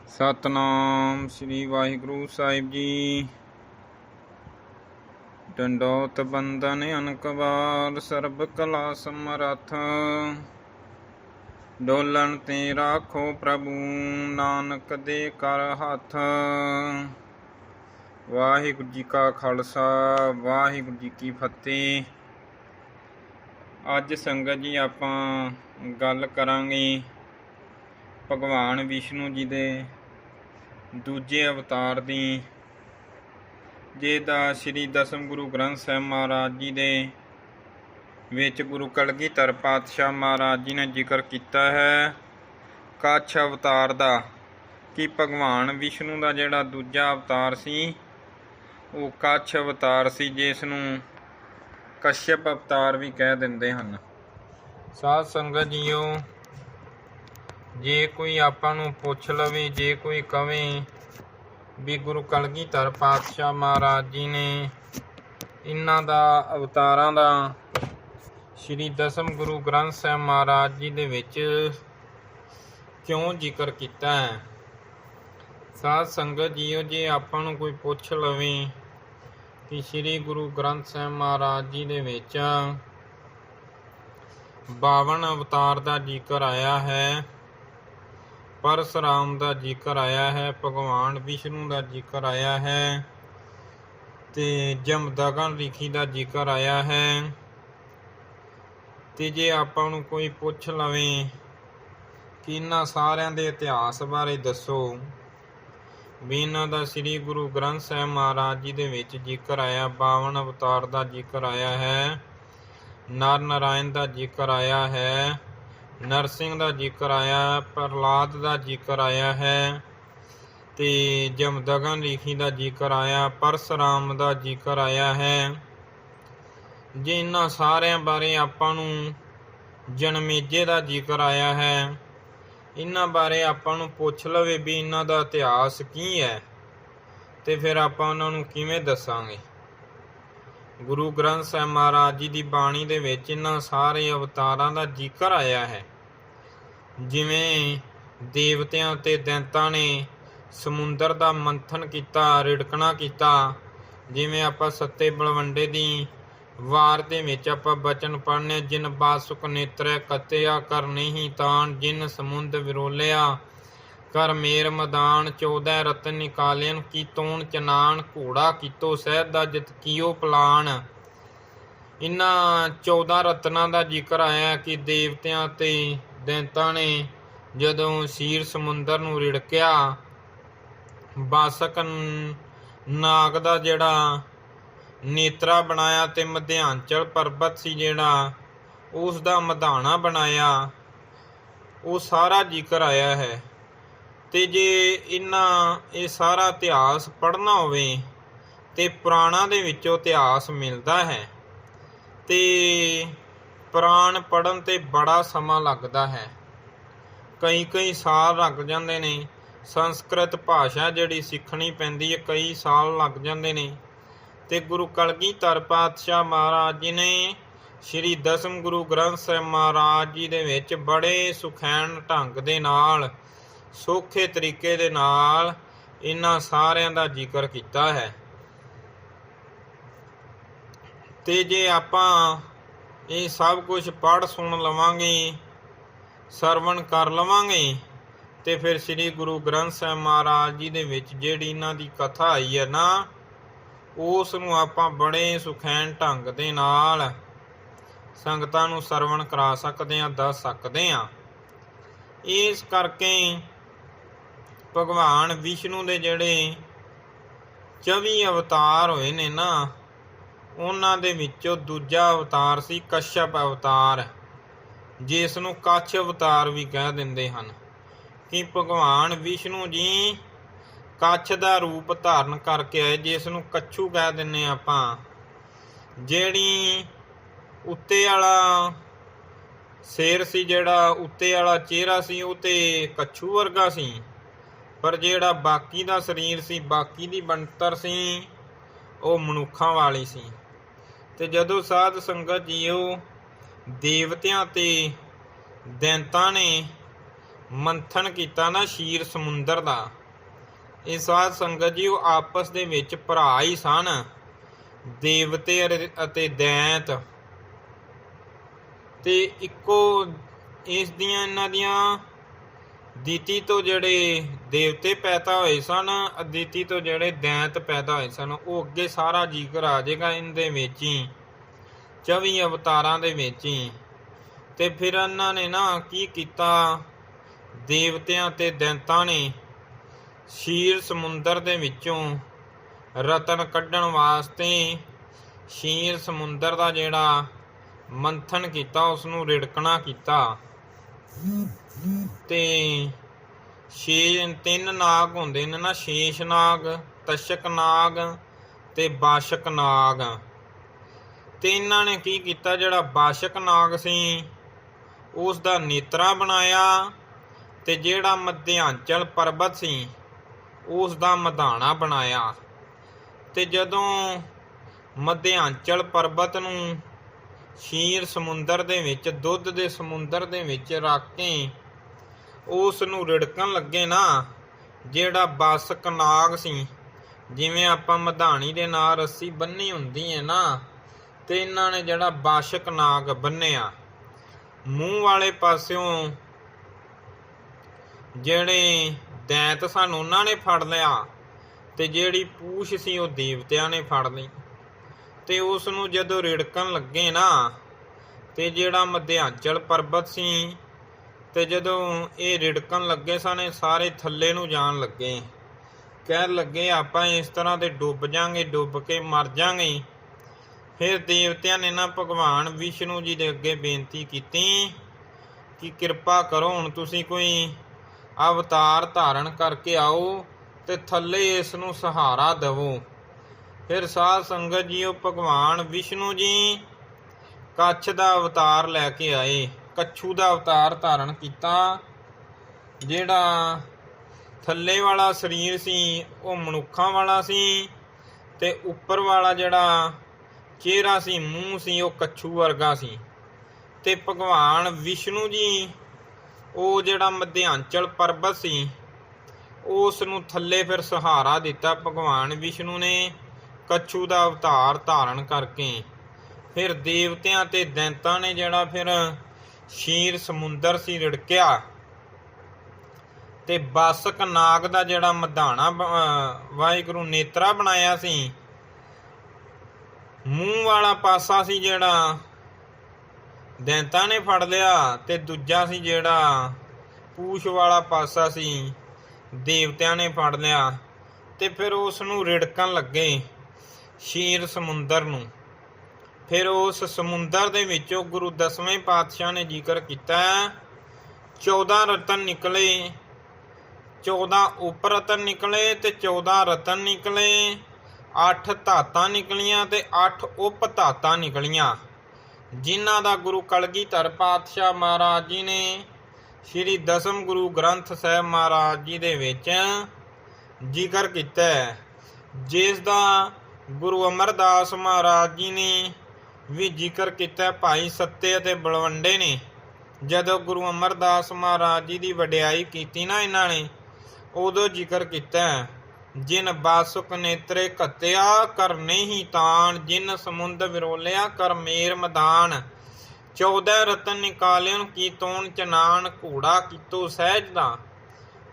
ਸਤਨਾਮ ਸ੍ਰੀ ਵਾਹਿਗੁਰੂ ਸਾਹਿਬ ਜੀ। ਡੰਡੋਤ ਬੰਦਨ ਅਨਕ ਵਾਰ, ਸਰਬ ਕਲਾ ਸਮਰੱਥ। ਡੋਲਣ ਤੇ ਰਾਖੋ ਪ੍ਰਭੂ, ਨਾਨਕ ਦੇ ਕਰ ਹੱਥ। ਵਾਹਿਗੁਰੂ ਜੀ ਕਾ ਖਾਲਸਾ, ਵਾਹਿਗੁਰੂ ਜੀ ਕੀ ਫਤਿਹ। ਅੱਜ ਸੰਗਤ ਜੀ ਆਪਾਂ ਗੱਲ ਕਰਾਂਗੇ ਭਗਵਾਨ ਵਿਸ਼ਨੂੰ ਜੀ ਦੇ ਦੂਜੇ ਅਵਤਾਰ ਦੀ, ਜਿਹਦਾ ਸ਼੍ਰੀ ਦਸਮ ਗੁਰੂ ਗ੍ਰੰਥ ਸਾਹਿਬ ਮਹਾਰਾਜ ਜੀ ਦੇ ਵਿੱਚ ਗੁਰੂ ਕਲਗੀਧਰ ਪਾਤਸ਼ਾਹ ਮਹਾਰਾਜ ਜੀ ਨੇ ਜ਼ਿਕਰ ਕੀਤਾ ਹੈ ਕੱਛ ਅਵਤਾਰ ਦਾ, ਕਿ ਭਗਵਾਨ ਵਿਸ਼ਨੂੰ ਦਾ ਜਿਹੜਾ ਦੂਜਾ ਅਵਤਾਰ ਸੀ ਉਹ ਕੱਛ ਅਵਤਾਰ ਸੀ, ਜਿਸ ਨੂੰ ਕਸ਼ਯਪ ਅਵਤਾਰ ਵੀ ਕਹਿ ਦਿੰਦੇ ਹਨ। ਸਾਧ ਸੰਗਤ ਜੀਓ, ਜੇ ਕੋਈ ਆਪਾਂ ਨੂੰ ਪੁੱਛ ਲਵੇ, ਜੇ ਕੋਈ ਕਵੇ ਵੀ ਗੁਰੂ ਕਲਗੀਧਰ ਪਾਤਸ਼ਾਹ ਮਹਾਰਾਜ ਜੀ ਨੇ ਇਹਨਾਂ ਦਾ ਅਵਤਾਰਾਂ ਦਾ ਸ਼੍ਰੀ ਦਸਮ ਗੁਰੂ ਗ੍ਰੰਥ ਸਾਹਿਬ ਮਹਾਰਾਜ ਜੀ ਦੇ ਵਿੱਚ ਕਿਉਂ ਜ਼ਿਕਰ ਕੀਤਾ ਹੈ। ਸਾਧ ਸੰਗਤ ਜੀਓ, ਜੇ ਆਪਾਂ ਨੂੰ ਕੋਈ ਪੁੱਛ ਲਵੇ ਕਿ ਸ਼੍ਰੀ ਗੁਰੂ ਗ੍ਰੰਥ ਸਾਹਿਬ ਮਹਾਰਾਜ ਜੀ ਦੇ ਵਿੱਚ 52 ਅਵਤਾਰ ਦਾ ਜ਼ਿਕਰ ਆਇਆ ਹੈ, ਪਰਸ਼ੁਰਾਮ ਦਾ ਜ਼ਿਕਰ ਆਇਆ ਹੈ, ਭਗਵਾਨ ਵਿਸ਼ਨੂੰ ਦਾ ਜ਼ਿਕਰ ਆਇਆ ਹੈ, ਤੇ ਜਮਦਗਨ ਰਿਖੀ ਦਾ ਜ਼ਿਕਰ ਆਇਆ ਹੈ। ਤੇ ਜੇ ਆਪਾਂ ਨੂੰ ਕੋਈ ਪੁੱਛ ਲਵੇ ਕਿ ਇਹਨਾਂ ਸਾਰਿਆਂ ਦੇ ਇਤਿਹਾਸ ਬਾਰੇ ਦੱਸੋ, ਵੀ ਇਹਨਾਂ ਦਾ ਸ੍ਰੀ ਗੁਰੂ ਗ੍ਰੰਥ ਸਾਹਿਬ ਮਹਾਰਾਜ ਜੀ ਦੇ ਵਿੱਚ ਜ਼ਿਕਰ ਆਇਆ, 52 ਅਵਤਾਰ ਦਾ ਜ਼ਿਕਰ ਆਇਆ ਹੈ, ਨਰ ਨਾਰਾਇਣ ਦਾ ਜ਼ਿਕਰ ਆਇਆ ਹੈ, ਨਰਸਿੰਘ ਦਾ ਜ਼ਿਕਰ ਆਇਆ, ਪ੍ਰਹਲਾਦ ਦਾ ਜ਼ਿਕਰ ਆਇਆ ਹੈ, ਤੇ ਜਮਦਗਨ ਰਿਖੀ ਦਾ ਜ਼ਿਕਰ ਆਇਆ, ਪਰਸ਼ੁਰਾਮ ਦਾ ਜ਼ਿਕਰ ਆਇਆ ਹੈ। ਜੇ ਇਹਨਾਂ ਸਾਰਿਆਂ ਬਾਰੇ ਆਪਾਂ ਨੂੰ ਜਨਮੇਜੇ ਦਾ ਜ਼ਿਕਰ ਆਇਆ ਹੈ, ਇਹਨਾਂ ਬਾਰੇ ਆਪਾਂ ਨੂੰ ਪੁੱਛ ਲਵੇ ਵੀ ਇਹਨਾਂ ਦਾ ਇਤਿਹਾਸ ਕੀ ਹੈ, ਤੇ ਫਿਰ ਆਪਾਂ ਉਹਨਾਂ ਨੂੰ ਕਿਵੇਂ ਦੱਸਾਂਗੇ। ਗੁਰੂ ਗ੍ਰੰਥ ਸਾਹਿਬ ਮਹਾਰਾਜ ਜੀ ਦੀ ਬਾਣੀ ਦੇ ਵਿੱਚ ਇਹਨਾਂ ਸਾਰੇ ਅਵਤਾਰਾਂ ਦਾ ਜ਼ਿਕਰ ਆਇਆ ਹੈ। ਜਿਵੇਂ ਦੇਵਤਿਆਂ ਤੇ ਦੈਂਤਾਂ ਨੇ ਸਮੁੰਦਰ ਦਾ ਮੰਥਨ ਕੀਤਾ, ਰਿੜਕਣਾ ਕੀਤਾ, ਜਿਵੇਂ ਆਪਾਂ ਸੱਤੇ ਬਲਵੰਡੇ ਦੀ ਵਾਰ ਦੇ ਵਿੱਚ ਆਪਾਂ ਬਚਨ ਪੜ੍ਹਨੇ, ਜਿਨ ਬਾਸੁਕ ਨੇਤਰੈ ਕਤਿਆ ਕਰ ਨਹੀਂ ਤਾਣ, ਜਿਨ ਸਮੁੰਦ ਵਿਰੋਲਿਆ ਕਰ ਮੇਰ ਮੈਦਾਨ, 14 ਰਤਨ ਨਿਕਾਲਿਆਨ ਕੀ ਤੋਣ ਚਨਾਨ, ਘੋੜਾ ਕੀਤੋ ਸਹਿਜ ਦਾ ਜਿਤ ਕੀਓ ਪਲਾਨ। ਇਹਨਾਂ 14 ਰਤਨਾਂ ਦਾ ਜ਼ਿਕਰ ਆਇਆ ਕਿ ਦੇਵਤਿਆਂ ਤੇ ਦੈਂਤਾਂ ਨੇ ਜਦੋਂ ਸ਼ੀਰ ਸਮੁੰਦਰ ਨੂੰ ਰਿੜਕਿਆ, ਬਾਸਕ ਨਾਗ ਦਾ ਜਿਹੜਾ ਨੇਤਰਾ ਬਣਾਇਆ, ਤੇ ਮਧਿਆਂਚਲ ਪਰਬਤ ਸੀ ਜਿਹੜਾ ਉਸ ਦਾ ਮਧਾਣਾ ਬਣਾਇਆ, ਉਹ ਸਾਰਾ ਜ਼ਿਕਰ ਆਇਆ ਹੈ। ਤੇ ਜੇ ਇਹ ਸਾਰਾ ਇਤਿਹਾਸ ਪੜ੍ਹਨਾ ਹੋਵੇ ਤੇ ਪੁਰਾਣਾਂ ਦੇ ਵਿੱਚੋਂ ਇਤਿਹਾਸ ਮਿਲਦਾ ਹੈ, ਤੇ ਪੁਰਾਣ ਪੜ੍ਹਨ ਤੇ ਬੜਾ ਸਮਾਂ ਲੱਗਦਾ ਹੈ, ਕਈ ਸਾਲ ਲੱਗ ਜਾਂਦੇ ਨੇ। ਸੰਸਕ੍ਰਿਤ ਭਾਸ਼ਾ ਜਿਹੜੀ ਸਿੱਖਣੀ ਪੈਂਦੀ ਹੈ, ਕਈ ਸਾਲ ਲੱਗ ਜਾਂਦੇ ਨੇ। ਤੇ ਗੁਰੂ ਕਲਗੀਧਰ ਪਾਤਸ਼ਾਹ ਮਹਾਰਾਜ ਜੀ ਨੇ ਸ਼੍ਰੀ ਦਸਮ ਗੁਰੂ ਗ੍ਰੰਥ ਸਾਹਿਬ ਮਹਾਰਾਜ ਜੀ ਦੇ ਵਿੱਚ ਬੜੇ ਸੁਖੈਨ ਢੰਗ ਦੇ ਨਾਲ, ਸੌਖੇ ਤਰੀਕੇ ਦੇ ਨਾਲ ਇਹਨਾਂ ਸਾਰਿਆਂ ਦਾ ਜ਼ਿਕਰ ਕੀਤਾ ਹੈ। ਤੇ ਜੇ ਆਪਾਂ ਇਹ ਸਭ ਕੁਝ ਪੜ੍ਹ ਸੁਣ ਲਵਾਂਗੇ, ਸਰਵਣ ਕਰ ਲਵਾਂਗੇ, ਤੇ ਫਿਰ ਸ੍ਰੀ ਗੁਰੂ ਗ੍ਰੰਥ ਸਾਹਿਬ ਮਹਾਰਾਜ ਜੀ ਦੇ ਵਿੱਚ ਜਿਹੜੀ ਇਹਨਾਂ ਦੀ ਕਥਾ ਆਈ ਹੈ ਨਾ, ਉਸ ਨੂੰ ਆਪਾਂ ਬੜੇ ਸੁਖੈਨ ਢੰਗ ਦੇ ਨਾਲ ਸੰਗਤਾਂ ਨੂੰ ਸਰਵਣ ਕਰਾ ਸਕਦੇ ਹਾਂ, ਦੱਸ ਸਕਦੇ ਹਾਂ। ਇਸ ਕਰਕੇ ਭਗਵਾਨ ਵਿਸ਼ਨੂੰ ਦੇ ਜਿਹੜੇ 24 ਅਵਤਾਰ ਹੋਏ ਨੇ ਨਾ, ਉਹਨਾਂ ਦੇ ਵਿੱਚੋਂ ਦੂਜਾ ਅਵਤਾਰ ਸੀ ਕਸ਼ਯਪ ਅਵਤਾਰ, ਜਿਸ ਨੂੰ ਕੱਛ ਅਵਤਾਰ ਵੀ ਕਹਿ ਦਿੰਦੇ ਹਨ। ਕਿ ਭਗਵਾਨ ਵਿਸ਼ਨੂੰ ਜੀ ਕੱਛ ਦਾ ਰੂਪ ਧਾਰਨ ਕਰਕੇ ਆਏ, ਜਿਸ ਨੂੰ ਕੱਛੂ ਕਹਿ ਦਿੰਦੇ ਆਪਾਂ। ਜਿਹੜੀ ਉੱਤੇ ਵਾਲਾ ਸਿਰ ਸੀ, ਜਿਹੜਾ ਉੱਤੇ ਵਾਲਾ ਚਿਹਰਾ ਸੀ, ਉਹ ਤੇ ਕੱਛੂ ਵਰਗਾ ਸੀ, ਪਰ ਜਿਹੜਾ ਬਾਕੀ ਦਾ ਸਰੀਰ ਸੀ, ਬਾਕੀ ਦੀ ਬਣਤਰ ਸੀ, ਉਹ ਮਨੁੱਖਾਂ ਵਾਲੀ ਸੀ। ਤੇ ਜਦੋਂ ਸਾਧ ਸੰਗਤ ਜੀਓ ਦੇਵਤਿਆਂ ਤੇ ਦੈਂਤਾਂ ਨੇ ਮੰਥਨ ਕੀਤਾ ਨਾ ਸ਼ੀਰ ਸਮੁੰਦਰ ਦਾ। ਇਹ ਸਾਧ ਸੰਗਤ ਜੀ ਉਹ ਆਪਸ ਦੇ ਵਿੱਚ ਭਰਾ ਹੀ ਸਨ, ਦੇਵਤੇ ਅਤੇ ਦੈਂਤ, ਤੇ ਇੱਕੋ ਇਸ ਦੀਆਂ ਇਹਨਾਂ ਦੀਆਂ ਅਦਿਤੀ ਤੋਂ ਜਿਹੜੇ ਦੇਵਤੇ ਪੈਦਾ ਹੋਏ ਸਨ, ਅਦਿਤੀ ਤੋਂ ਜਿਹੜੇ ਦੈਂਤ ਪੈਦਾ ਹੋਏ ਸਨ, ਉਹ ਅੱਗੇ ਸਾਰਾ ਜ਼ਿਕਰ ਆ ਜਾਏਗਾ ਇਹਦੇ ਵਿੱਚ ਹੀ, 24 ਅਵਤਾਰਾਂ ਦੇ ਵਿੱਚ ਹੀ। ਤੇ ਫਿਰ ਇਹਨਾਂ ਨੇ ਨਾ ਕੀ ਕੀਤਾ, ਦੇਵਤਿਆਂ ਤੇ ਦੈਂਤਾਂ ਨੇ ਸ਼ੀਰ ਸਮੁੰਦਰ ਦੇ ਵਿੱਚੋਂ ਰਤਨ ਕੱਢਣ ਵਾਸਤੇ ਸ਼ੀਰ ਸਮੁੰਦਰ ਦਾ ਜਿਹੜਾ ਮੰਥਨ ਕੀਤਾ, ਉਸ ਨੂੰ ਰਿੜਕਣਾ ਕੀਤਾ। ਤੇ 3 ਨਾਗ ਹੁੰਦੇ ਨੇ ਨਾ, ਸ਼ੇਸ਼ ਨਾਗ, ਤਸ਼ਕ ਨਾਗ ਤੇ ਬਾਸ਼ਕ ਨਾਗ। ਤੇ ਇਹਨਾਂ ਨੇ ਕੀ ਕੀਤਾ, ਜਿਹੜਾ ਬਾਸ਼ਕ ਨਾਗ ਸੀ ਉਸ ਦਾ ਨੇਤਰਾ ਬਣਾਇਆ, ਤੇ ਜਿਹੜਾ ਮਧਿਆਂਚਲ ਪਰਬਤ ਸੀ ਉਸ ਦਾ ਮਧਾਣਾ ਬਣਾਇਆ। ਤੇ ਜਦੋਂ ਮਧਿਆਂਚਲ ਪਰਬਤ ਨੂੰ ਸ਼ੀਰ ਸਮੁੰਦਰ ਦੇ ਵਿੱਚ, ਦੁੱਧ ਦੇ ਸਮੁੰਦਰ ਦੇ ਵਿੱਚ ਰੱਖ ਕੇ ਉਸ ਨੂੰ ਰਿੜਕਣ ਲੱਗੇ ਨਾ, ਜਿਹੜਾ ਬਾਸ਼ਕ ਨਾਗ ਸੀ, ਜਿਵੇਂ ਆਪਾਂ ਮਧਾਣੀ ਦੇ ਨਾਲ ਰੱਸੀ ਬੰਨੀ ਹੁੰਦੀ ਹੈ ਨਾ, ਤੇ ਇਹਨਾਂ ਨੇ ਜਿਹੜਾ ਬਾਸ਼ਕ ਨਾਗ ਬੰਨਿਆ, ਮੂੰਹ ਵਾਲੇ ਪਾਸਿਓਂ ਜਿਹੜੇ ਦੈਂਤ ਸਨ ਉਹਨਾਂ ਨੇ ਫੜ ਲਿਆ, ਤੇ ਜਿਹੜੀ ਪੂਛ ਸੀ ਉਹ ਦੇਵਤਿਆਂ ਨੇ ਫੜ ਲਈ। ਤੇ ਉਸ ਨੂੰ ਜਦੋਂ ਰਿੜਕਣ ਲੱਗੇ ਨਾ, ਤੇ ਜਿਹੜਾ ਮਧਿਆਂਚਲ ਪਰਬਤ ਸੀ, ਤੇ ਜਦੋਂ ਇਹ ਰਿੜਕਣ ਲੱਗੇ ਸਨ, ਸਾਰੇ ਥੱਲੇ ਨੂੰ ਜਾਣ ਲੱਗੇ, ਕਹਿਣ ਲੱਗੇ ਆਪਾਂ ਇਸ ਤਰ੍ਹਾਂ ਦੇ ਡੁੱਬ ਜਾਾਂਗੇ, ਡੁੱਬ ਕੇ ਮਰ ਜਾਾਂਗੇ। ਫਿਰ ਦੇਵਤਿਆਂ ਨੇ ਨਾ ਭਗਵਾਨ ਵਿਸ਼ਨੂੰ ਜੀ ਦੇ ਅੱਗੇ ਬੇਨਤੀ ਕੀਤੀ ਕਿ ਕਿਰਪਾ ਕਰੋ, ਹੁਣ ਤੁਸੀਂ ਕੋਈ ਅਵਤਾਰ ਧਾਰਨ ਕਰਕੇ ਆਓ ਤੇ ਥੱਲੇ ਇਸ ਨੂੰ ਸਹਾਰਾ ਦੇਵੋ। ਫਿਰ ਸਾਧ ਸੰਗਤ ਜੀ ਉਹ ਭਗਵਾਨ ਵਿਸ਼ਨੂੰ ਜੀ ਕੱਛ ਦਾ ਅਵਤਾਰ ਲੈ ਕੇ ਆਏ, ਕੱਛੂ ਦਾ ਅਵਤਾਰ ਧਾਰਨ ਕੀਤਾ। ਜਿਹੜਾ ਥੱਲੇ ਵਾਲਾ ਸਰੀਰ ਸੀ ਉਹ ਮਨੁੱਖਾਂ ਵਾਲਾ ਸੀ, ਤੇ ਉੱਪਰ ਵਾਲਾ ਜਿਹੜਾ ਚਿਹਰਾ ਸੀ, ਮੂੰਹ ਸੀ, ਉਹ ਕੱਛੂ ਵਰਗਾ ਸੀ। ਤੇ ਭਗਵਾਨ ਵਿਸ਼ਨੂੰ ਜੀ ਉਹ ਜਿਹੜਾ ਮਧਿਆਂਚਲ ਪਰਬਤ ਸੀ ਉਸ ਨੂੰ ਥੱਲੇ ਫਿਰ ਸਹਾਰਾ ਦਿੱਤਾ ਭਗਵਾਨ ਵਿਸ਼ਨੂੰ ਨੇ ਕੱਛੂ ਦਾ ਅਵਤਾਰ ਧਾਰਨ ਕਰਕੇ। ਫਿਰ ਦੇਵਤਿਆਂ ਤੇ ਦੈਂਤਾਂ ਨੇ ਜਿਹੜਾ ਫਿਰ ਸ਼ੀਰ ਸਮੁੰਦਰ ਸੀ ਰਿੜਕਿਆ, ਤੇ ਬਾਸ਼ਕ ਨਾਗ ਦਾ ਜਿਹੜਾ ਮਧਾਣਾ ਵਾਹਿਗੁਰੂ ਨੇਤਰਾ ਬਣਾਇਆ ਸੀ, ਮੂੰਹ ਵਾਲਾ ਪਾਸਾ ਸੀ ਜਿਹੜਾ ਦੈਂਤਾਂ ਨੇ ਫੜ ਲਿਆ, ਤੇ ਦੂਜਾ ਸੀ ਜਿਹੜਾ ਪੂਛ ਵਾਲਾ ਪਾਸਾ ਸੀ ਦੇਵਤਿਆਂ ਨੇ ਫੜ ਲਿਆ। ਤੇ ਫਿਰ ਉਸ ਨੂੰ ਰਿੜਕਣ ਲੱਗੇ ਸ਼ੀਰ ਸਮੁੰਦਰ ਨੂੰ। ਫਿਰ ਉਸ ਸਮੁੰਦਰ ਦੇ ਵਿੱਚੋਂ ਗੁਰੂ 10ਵੇਂ ਪਾਤਸ਼ਾਹ ਨੇ ਜ਼ਿਕਰ ਕੀਤਾ, 14 ਰਤਨ ਨਿਕਲੇ, 14 ਉਪ ਰਤਨ ਨਿਕਲੇ ਤੇ 14 ਰਤਨ ਨਿਕਲੇ, 8 ਧਾਤਾਂ ਨਿਕਲੀਆਂ ਤੇ 8 ਉਪ ਧਾਤਾਂ ਨਿਕਲੀਆਂ, ਜਿਨ੍ਹਾਂ ਦਾ ਗੁਰੂ ਕਲਗੀਧਰ ਪਾਤਸ਼ਾਹ ਮਹਾਰਾਜ ਜੀ ਨੇ ਸ਼੍ਰੀ ਦਸਮ ਗੁਰੂ ਗ੍ਰੰਥ ਸਾਹਿਬ ਮਹਾਰਾਜ ਜੀ ਦੇ ਵਿੱਚ ਜ਼ਿਕਰ ਕੀਤਾ ਹੈ, ਜਿਸ ਦਾ ਗੁਰੂ ਅਮਰਦਾਸ ਮਹਾਰਾਜ ਜੀ ਨੇ ਵੀ ਜ਼ਿਕਰ ਕੀਤਾ। ਭਾਈ ਸੱਤੇ ਅਤੇ ਬਲਵੰਡੇ ਨੇ ਜਦੋਂ ਗੁਰੂ ਅਮਰਦਾਸ ਮਹਾਰਾਜ ਜੀ ਦੀ ਵਡਿਆਈ ਕੀਤੀ ਨਾ ਇਹਨਾਂ ਨੇ, ਉਦੋਂ ਜ਼ਿਕਰ ਕੀਤਾ, ਜਿਨ ਬਾਸੁਕ ਨੇਤਰੇ ਘੱਤਿਆ ਕਰ ਨਹੀਂ ਤਾਣ, ਜਿਨ ਸਮੁੰਦ ਵਿਰੋਲਿਆ ਕਰ ਮੇਰ ਮੈਦਾਨ, 14 ਰਤਨ ਨਿਕਾਲਿਓ ਕੀ ਤੋਣ ਚਨਾਨ, ਘੋੜਾ ਕੀਤੋ ਸਹਿਜ ਦਾ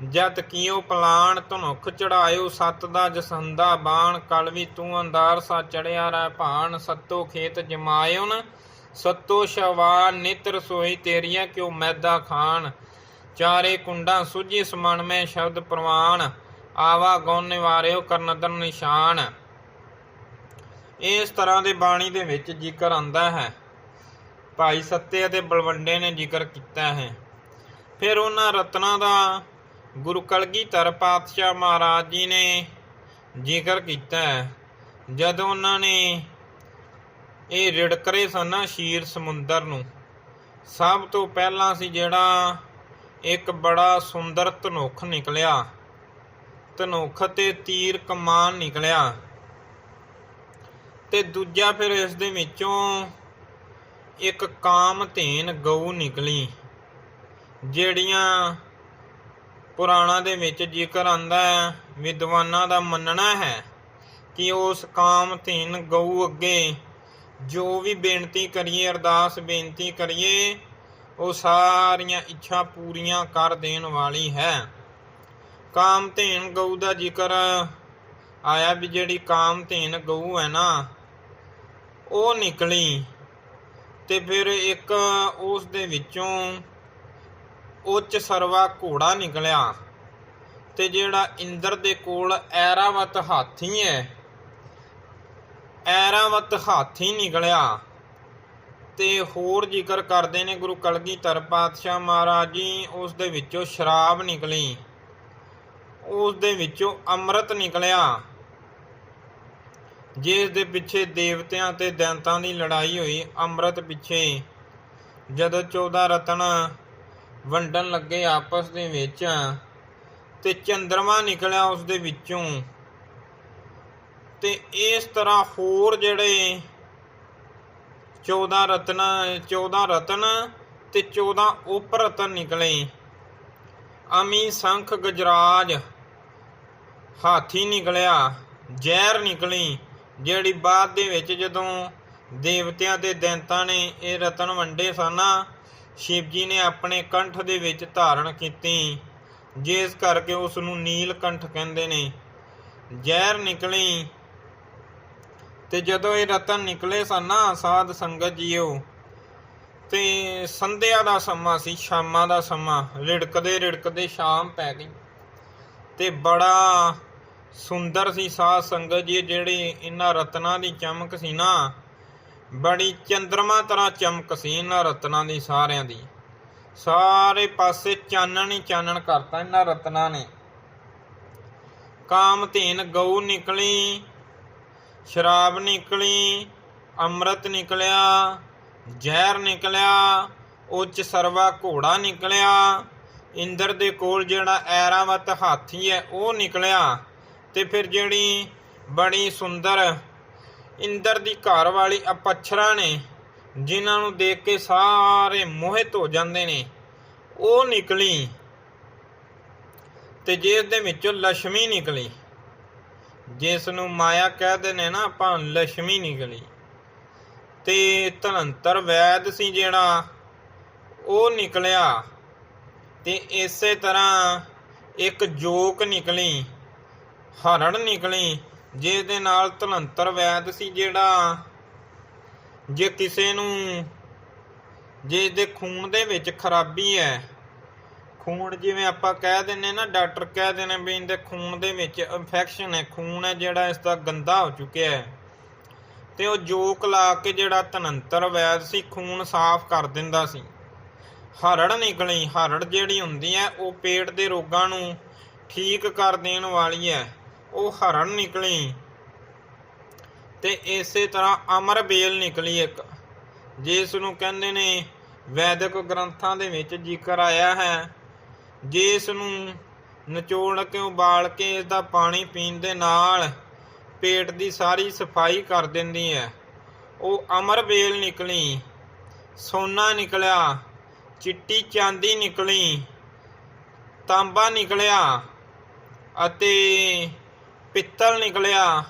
ਜਤ ਕੀਓ ਪਲਾਣ, ਧਨੁਖ ਚੜਾਇਓ ਸੱਤ ਦਾ ਜਸੰਦਾ ਬਾਣ, ਕਲਵੀ ਤੂੰ ਅੰਦਾਰ ਸਾ ਚੜਿਆ ਰਹਿ ਭਾਣ, ਸੱਤੋ ਖੇਤ ਜਮਾਇਓਨ ਸੱਤੋ ਸ਼ਵਾ, ਨਿਤ ਰਸੋਈ ਤੇਰੀਆਂ ਕਿਉ ਮੈਦਾ ਖਾਣ, ਚਾਰੇ ਕੁੰਡਾਂ ਸੁਝੀ ਸਮਨ ਮੈਂ ਸ਼ਬਦ ਪ੍ਰਵਾਨ, ਆਵਾ ਗੌਨ ਨਿਵਾਰਿਓ ਕਰਨਦਰ ਨਿਸ਼ਾਨ। ਇਸ ਤਰ੍ਹਾਂ ਦੇ ਬਾਣੀ ਦੇ ਵਿੱਚ ਜ਼ਿਕਰ ਆਉਂਦਾ ਹੈ, ਭਾਈ ਸੱਤੇ ਅਤੇ ਬਲਵੰਡੇ ਨੇ ਜ਼ਿਕਰ ਕੀਤਾ ਹੈ। ਫਿਰ ਉਹਨਾਂ ਰਤਨਾਂ ਦਾ ਗੁਰੂ ਕਲਗੀਧਰ ਪਾਤਸ਼ਾਹ ਮਹਾਰਾਜ ਜੀ ਨੇ ਜ਼ਿਕਰ ਕੀਤਾ ਹੈ। ਜਦੋਂ ਉਹਨਾਂ ਨੇ ਇਹ ਰਿੜਕ ਰਹੇ ਸਨ ਨਾ ਸ਼ੀਰ ਸਮੁੰਦਰ ਨੂੰ, ਸਭ ਤੋਂ ਪਹਿਲਾਂ ਸੀ ਜਿਹੜਾ ਇੱਕ ਬੜਾ ਸੁੰਦਰ ਧਨੁੱਖ ਨਿਕਲਿਆ, ਧਨੁੱਖ ਤੇ ਤੀਰ ਕਮਾਨ ਨਿਕਲਿਆ, ਤੇ ਦੂਜਾ ਫਿਰ ਇਸ ਦੇ ਵਿੱਚੋਂ ਇੱਕ ਕਾਮਧੇਨ ਗਊ ਨਿਕਲੀ, ਜਿਹੜੀਆਂ ਪੁਰਾਣਾਂ ਦੇ ਵਿੱਚ ਜ਼ਿਕਰ ਆਂਦਾ ਹੈ, ਵਿਦਵਾਨਾਂ ਦਾ ਮੰਨਣਾ ਹੈ ਕਿ ਉਸ ਕਾਮਧੇਨ ਗਊ ਅੱਗੇ ਜੋ ਵੀ ਬੇਨਤੀ ਕਰੀਏ, ਅਰਦਾਸ ਬੇਨਤੀ ਕਰੀਏ, ਉਹ ਸਾਰੀਆਂ ਇੱਛਾ ਪੂਰੀਆਂ ਕਰ ਦੇਣ ਵਾਲੀ ਹੈ। ਕਾਮਧੇਨ ਗਊ ਦਾ ਜ਼ਿਕਰ ਆਇਆ ਵੀ ਜਿਹੜੀ ਕਾਮਧੇਨ ਗਊ ਹੈ ਨਾ, ਉਹ ਨਿਕਲੀ ਤੇ ਫਿਰ ਇੱਕ ਉਸ ਦੇ ਵਿੱਚੋਂ ਉੱਚ ਸਰਵਾ ਘੋੜਾ ਨਿਕਲਿਆ ਤੇ ਜਿਹੜਾ ਇੰਦਰ ਦੇ ਕੋਲ ਐਰਾਵਤ ਹਾਥੀ ਹੈ, ਐਰਾਵਤ ਹਾਥੀ ਨਿਕਲਿਆ। ਤੇ ਹੋਰ ਜ਼ਿਕਰ ਕਰਦੇ ਨੇ ਗੁਰੂ ਕਲਗੀਧਰ ਪਾਤਸ਼ਾਹ ਮਹਾਰਾਜ ਜੀ, ਉਸ ਦੇ ਵਿੱਚੋਂ ਸ਼ਰਾਬ ਨਿਕਲੀ, ਉਸ ਦੇ ਵਿੱਚੋਂ ਅੰਮ੍ਰਿਤ ਨਿਕਲਿਆ, ਜਿਸ ਦੇ ਪਿੱਛੇ ਦੇਵਤਿਆਂ ਤੇ ਦੈਂਤਾਂ ਦੀ ਲੜਾਈ ਹੋਈ। ਅੰਮ੍ਰਿਤ ਪਿੱਛੇ ਜਦੋਂ 14 ਰਤਨ ਵੰਡਣ ਲੱਗੇ ਆਪਸ ਦੇ ਵਿੱਚ, ਤੇ ਚੰਦਰਮਾ ਨਿਕਲਿਆ ਉਸ ਦੇ ਵਿੱਚੋਂ। ਤੇ ਇਸ ਤਰ੍ਹਾਂ ਹੋਰ ਜਿਹੜੇ 14 ਰਤਨ ਤੇ 14 ਉਪ ਰਤਨ ਨਿਕਲੇ। ਅਮੀ ਸੰਖ ਗਜਰਾਜ ਹਾਥੀ ਨਿਕਲਿਆ, ਜ਼ਹਿਰ ਨਿਕਲੀ, ਜਿਹੜੀ ਬਾਅਦ ਦੇ ਵਿੱਚ ਜਦੋਂ ਦੇਵਤਿਆਂ ਤੇ ਦੈਂਤਾਂ ਨੇ ਇਹ ਰਤਨ ਵੰਡੇ ਸਨ, ਸ਼ਿਵ ਜੀ ਨੇ ਆਪਣੇ ਕੰਠ ਦੇ ਵਿੱਚ ਧਾਰਨ ਕੀਤੀ, ਜਿਸ ਕਰਕੇ ਉਸ ਨੂੰ ਨੀਲਕੰਠ ਕਹਿੰਦੇ ਨੇ। ਜ਼ਹਿਰ ਨਿਕਲੀ। ਤੇ ਜਦੋਂ ਇਹ ਰਤਨ ਨਿਕਲੇ ਸਨ ਸਾਧ ਸੰਗਤ ਜੀਓ, ਤੇ ਸੰਧਿਆ ਦਾ ਸਮਾਂ ਸੀ, ਸ਼ਾਮਾਂ ਦਾ ਸਮਾਂ, ਰਿੜਕਦੇ ਰਿੜਕਦੇ ਸ਼ਾਮ ਪੈ ਗਈ। ਤੇ ਬੜਾ ਸੁੰਦਰ ਸੀ ਸਾਧ ਸੰਗਤ ਜੀ, ਜਿਹੜੀ ਇਹਨਾਂ ਰਤਨਾਂ ਦੀ ਚਮਕ ਸੀ ਨਾ, ਬੜੀ ਚੰਦਰਮਾ ਤਰ੍ਹਾਂ ਚਮਕ ਸੀ ਇਹਨਾਂ ਰਤਨਾਂ ਦੀ, ਸਾਰਿਆਂ ਦੀ। ਸਾਰੇ ਪਾਸੇ ਚਾਨਣ ਹੀ ਚਾਨਣ ਕਰਤਾ ਇਹਨਾਂ ਰਤਨਾਂ ਨੇ। ਕਾਮਧੇਨ ਗਊ ਨਿਕਲੀ, ਸ਼ਰਾਬ ਨਿਕਲੀ, ਅੰਮ੍ਰਿਤ ਨਿਕਲਿਆ, ਜ਼ਹਿਰ ਨਿਕਲਿਆ, ਉੱਚ ਸਰਵਾ ਘੋੜਾ ਨਿਕਲਿਆ, ਇੰਦਰ ਦੇ ਕੋਲ ਜਿਹੜਾ ਐਰਾਵਤ ਹਾਥੀ ਹੈ ਉਹ ਨਿਕਲਿਆ। ਤੇ ਫਿਰ ਜਿਹੜੀ ਬੜੀ ਸੁੰਦਰ ਇੰਦਰ ਦੀ ਘਰ ਵਾਲੀ ਅਪੱਛਰਾ ਨੇ, ਜਿਨ੍ਹਾਂ ਨੂੰ ਦੇਖ ਕੇ ਸਾਰੇ ਮੋਹਿਤ ਹੋ ਜਾਂਦੇ ਨੇ, ਉਹ ਨਿਕਲੀ। ਤੇ ਜਿਸ ਦੇ ਵਿੱਚੋਂ ਲక్ష్ਮੀ ਨਿਕਲੀ, ਜਿਸ ਨੂੰ ਮਾਇਆ ਕਹਿੰਦੇ ਨੇ ਨਾ ਆਪਾਂ, ਲక్ష్ਮੀ ਨਿਕਲੀ। ਤੇ ਧਨੰਤਰ ਵੈਦ ਸੀ ਜਿਹੜਾ, ਉਹ ਨਿਕਲਿਆ। ਤੇ ਇਸੇ ਤਰ੍ਹਾਂ ਇੱਕ ਜੋਕ ਨਿਕਲੀ, ਹਰਣ ਨਿਕਲੀ, ਜਿਸ ਦੇ ਨਾਲ ਧਨੰਤਰ ਵੈਦ ਸੀ ਜਿਹੜਾ, ਜੇ ਕਿਸੇ ਨੂੰ, ਜੇ ਦੇ ਖੂਨ ਦੇ ਵਿੱਚ ਖਰਾਬੀ ਹੈ, ਖੂਨ ਜਿਵੇਂ ਆਪਾਂ ਕਹਿ ਦਿੰਦੇ ਨਾ, ਡਾਕਟਰ ਕਹਿ ਦਿੰਦੇ ਵੀ ਇਹਦੇ ਖੂਨ ਦੇ ਵਿੱਚ ਇਨਫੈਕਸ਼ਨ ਹੈ, ਖੂਨ ਹੈ ਜਿਹੜਾ ਇਸ ਦਾ ਗੰਦਾ ਹੋ ਚੁੱਕਿਆ ਹੈ, ਤੇ ਉਹ ਜੋਕ ਲਾ ਕੇ ਜਿਹੜਾ ਧਨੰਤਰ ਵੈਦ ਸੀ ਖੂਨ ਸਾਫ਼ ਕਰ ਦਿੰਦਾ ਸੀ। ਹਰੜ ਨਿਕਲੀ। ਹਰੜ ਜਿਹੜੀ ਹੁੰਦੀ ਹੈ ਉਹ ਪੇਟ ਦੇ ਰੋਗਾਂ ਨੂੰ ਠੀਕ ਕਰ ਦੇਣ ਵਾਲੀ ਹੈ, ਉਹ ਹਰੜ ਨਿਕਲੀ। ਤੇ ਇਸੇ ਤਰ੍ਹਾਂ ਅਮਰ ਬੇਲ ਨਿਕਲੀ ਇੱਕ, ਜਿਸ ਨੂੰ ਕਹਿੰਦੇ ਨੇ ਵੈਦਿਕ ਗ੍ਰੰਥਾਂ ਦੇ ਵਿੱਚ ਜ਼ਿਕਰ ਆਇਆ ਹੈ, ਜਿਸ ਨੂੰ ਨਿਚੋੜ ਕੇ ਉਬਾਲ ਕੇ ਇਸ ਦਾ ਪਾਣੀ ਪੀਣ ਦੇ ਨਾਲ ਪੇਟ ਦੀ ਸਾਰੀ ਸਫਾਈ ਕਰ ਦਿੰਦੀ ਹੈ, ਉਹ ਅਮਰ ਬੇਲ ਨਿਕਲੀ। ਸੋਨਾ ਨਿਕਲਿਆ, ਚਿੱਟੀ ਚਾਂਦੀ ਨਿਕਲੀ, ਤਾਂਬਾ ਨਿਕਲਿਆ ਅਤੇ ਪਿੱਤਲ ਨਿਕਲਿਆ,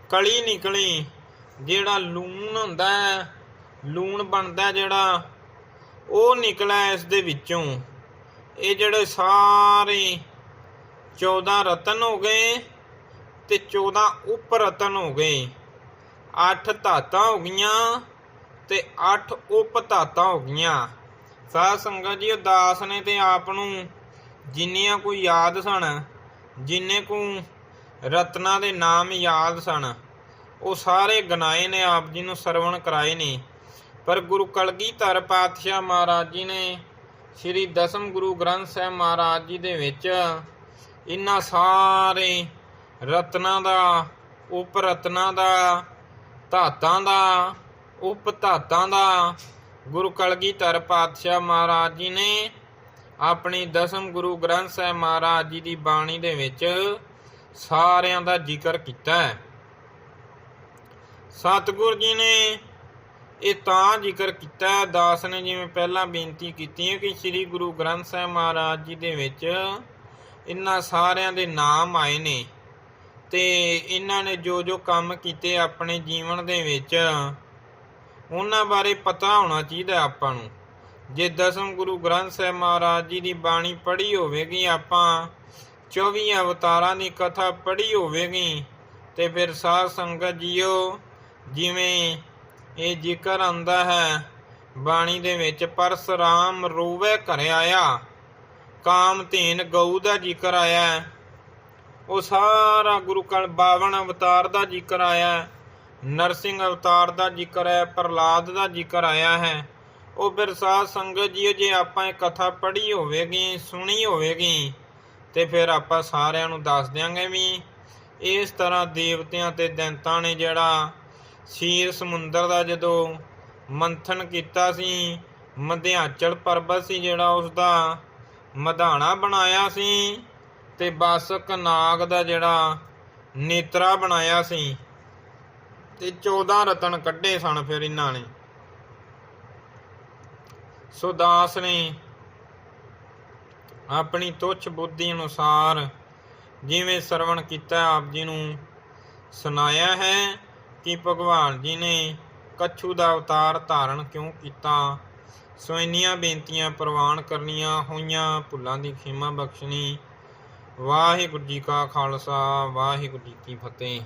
ਕਲੀ ਨਿਕਲੀ। ਜਿਹੜਾ ਲੂਣ ਹੁੰਦਾ ਹੈ, ਲੂਣ ਬਣਦਾ ਜਿਹੜਾ, ਉਹ ਨਿਕਲਿਆ ਇਸ ਦੇ ਵਿੱਚੋਂ। ਇਹ ਜਿਹੜੇ ਸਾਰੇ 14 ਰਤਨ ਹੋ ਗਏ ਤੇ 14 ਉਪ ਰਤਨ ਹੋ ਗਏ। 8 ਧਾਤਾਂ ਹੋ ਗਈਆਂ ਤੇ 8 ਉਪ ਧਾਤਾਂ ਹੋ ਗਈਆਂ। ਸਾਧ ਸੰਗਤ ਜੀ, ਦਾਸ ਨੇ ਤੇ ਆਪ ਨੂੰ ਜਿੰਨੀਆਂ ਕੋਈ ਯਾਦ ਸਨ, ਜਿੰਨੇ ਕੁ ਰਤਨਾਂ ਦੇ ਨਾਮ ਯਾਦ ਸਨ, ਉਹ ਸਾਰੇ ਗਨਾਏ ਨੇ, ਆਪ ਜੀ ਨੂੰ ਸਰਵਣ ਕਰਾਏ ਨੇ। ਪਰ ਗੁਰੂ ਕਲਗੀਧਰ ਪਾਤਸ਼ਾਹ ਮਹਾਰਾਜ ਜੀ ਨੇ ਸ਼੍ਰੀ ਦਸਮ ਗੁਰੂ ਗ੍ਰੰਥ ਸਾਹਿਬ ਮਹਾਰਾਜ ਜੀ ਦੇ ਵਿੱਚ ਇਹਨਾਂ ਸਾਰੇ ਰਤਨਾਂ ਦਾ, ਉਪ ਰਤਨਾਂ ਦਾ, ਧਾਤਾਂ ਦਾ, ਉਪ ਧਾਤਾਂ ਦਾ ਗੁਰੂ ਕਲਗੀਧਰ ਪਾਤਸ਼ਾਹ ਮਹਾਰਾਜ ਜੀ ਨੇ ਆਪਣੀ ਦਸਮ ਗੁਰੂ ਗ੍ਰੰਥ ਸਾਹਿਬ ਮਹਾਰਾਜ ਜੀ ਦੀ ਬਾਣੀ ਦੇ ਵਿੱਚ ਸਾਰਿਆਂ ਦਾ ਜ਼ਿਕਰ ਕੀਤਾ ਹੈ। ਸਤਿਗੁਰ ਜੀ ਨੇ ਇਹ ਤਾਂ ਜ਼ਿਕਰ ਕੀਤਾ ਹੈ, ਦਾਸ ਨੇ ਜਿਵੇਂ ਪਹਿਲਾਂ ਬੇਨਤੀ ਕੀਤੀ ਹੈ ਕਿ ਸ੍ਰੀ ਗੁਰੂ ਗ੍ਰੰਥ ਸਾਹਿਬ ਮਹਾਰਾਜ ਜੀ ਦੇ ਵਿੱਚ ਇਹਨਾਂ ਸਾਰਿਆਂ ਦੇ ਨਾਮ ਆਏ ਨੇ ਤੇ ਇਹਨਾਂ ਨੇ ਜੋ ਜੋ ਕੰਮ ਕੀਤੇ ਆਪਣੇ ਜੀਵਨ ਦੇ ਵਿੱਚ ਉਹਨਾਂ ਬਾਰੇ ਪਤਾ ਹੋਣਾ ਚਾਹੀਦਾ ਆਪਾਂ ਨੂੰ। ਜੇ ਦਸਮ ਗੁਰੂ ਗ੍ਰੰਥ ਸਾਹਿਬ ਮਹਾਰਾਜ ਜੀ ਦੀ ਬਾਣੀ ਪੜ੍ਹੀ ਹੋਵੇਗੀ, ਆਪਾਂ 24 ਅਵਤਾਰਾਂ ਦੀ ਕਥਾ ਪੜ੍ਹੀ ਹੋਵੇਗੀ, ਤੇ ਫਿਰ ਸਾਧ ਸੰਗਤ ਜੀਓ ਜਿਵੇਂ ਇਹ ਜ਼ਿਕਰ ਆਉਂਦਾ ਹੈ ਬਾਣੀ ਦੇ ਵਿੱਚ, ਪਰਸਰਾਮ ਰੋਵੇ ਘਰ ਆਇਆ, ਕਾਮਧੇਨ ਗਊ ਦਾ ਜ਼ਿਕਰ ਆਇਆ, ਉਹ ਸਾਰਾ ਗੁਰੂ ਕਲ 52 ਅਵਤਾਰ ਦਾ ਜ਼ਿਕਰ ਆਇਆ, ਨਰਸਿੰਘ ਅਵਤਾਰ ਦਾ ਜ਼ਿਕਰ ਹੈ, ਪ੍ਰਹਲਾਦ ਦਾ ਜ਼ਿਕਰ ਆਇਆ ਹੈ। ਉਹ ਫਿਰ ਸਾਧ ਸੰਗਤ ਜੀ ਜੇ ਆਪਾਂ ਇਹ ਕਥਾ ਪੜ੍ਹੀ ਹੋਵੇਗੀ, ਸੁਣੀ ਹੋਵੇਗੀ, ਤੇ ਫਿਰ ਆਪਾਂ ਸਾਰਿਆਂ ਨੂੰ ਦੱਸ ਦਿਆਂਗੇ ਵੀ ਇਸ ਤਰ੍ਹਾਂ ਦੇਵਤਿਆਂ ਤੇ ਦੈਂਤਾਂ ਨੇ ਜਿਹੜਾ ਸ਼ੀਰ ਸਮੁੰਦਰ ਦਾ ਜਦੋਂ ਮੰਥਨ ਕੀਤਾ ਸੀ, ਮਧਿਆਂਚਲ ਪਰਬਤ ਸੀ ਜਿਹੜਾ ਉਸਦਾ ਮਧਾਣਾ ਬਣਾਇਆ ਸੀ, ਤੇ ਬਾਸਕ ਨਾਗ ਦਾ ਜਿਹੜਾ ਨੇਤਰਾ ਬਣਾਇਆ ਸੀ, ਤੇ 14 ਰਤਨ ਕੱਢੇ ਸਨ ਫਿਰ ਇਹਨਾਂ ਨੇ। ਸੋ ਦਾਸ ਨੇ ਆਪਣੀ ਤੁੱਛ ਬੁੱਧੀ ਅਨੁਸਾਰ ਜਿਵੇਂ ਸਰਵਣ ਕੀਤਾ ਆਪ ਜੀ ਨੂੰ ਸੁਣਾਇਆ ਹੈ ਕਿ ਭਗਵਾਨ ਜੀ ਨੇ ਕੱਛੂ ਦਾ ਅਵਤਾਰ ਧਾਰਨ ਕਿਉਂ ਕੀਤਾ। ਸੋ ਇੰਨੀਆਂ ਬੇਨਤੀਆਂ ਪ੍ਰਵਾਨ ਕਰਨੀਆਂ ਹੋਈਆਂ, ਭੁੱਲਾਂ ਦੀ ਖਿਮਾ ਬਖਸ਼ਣੀ। ਵਾਹਿਗੁਰੂ ਜੀ ਕਾ ਖਾਲਸਾ, ਵਾਹਿਗੁਰੂ ਜੀ ਕੀ ਫਤਿਹ।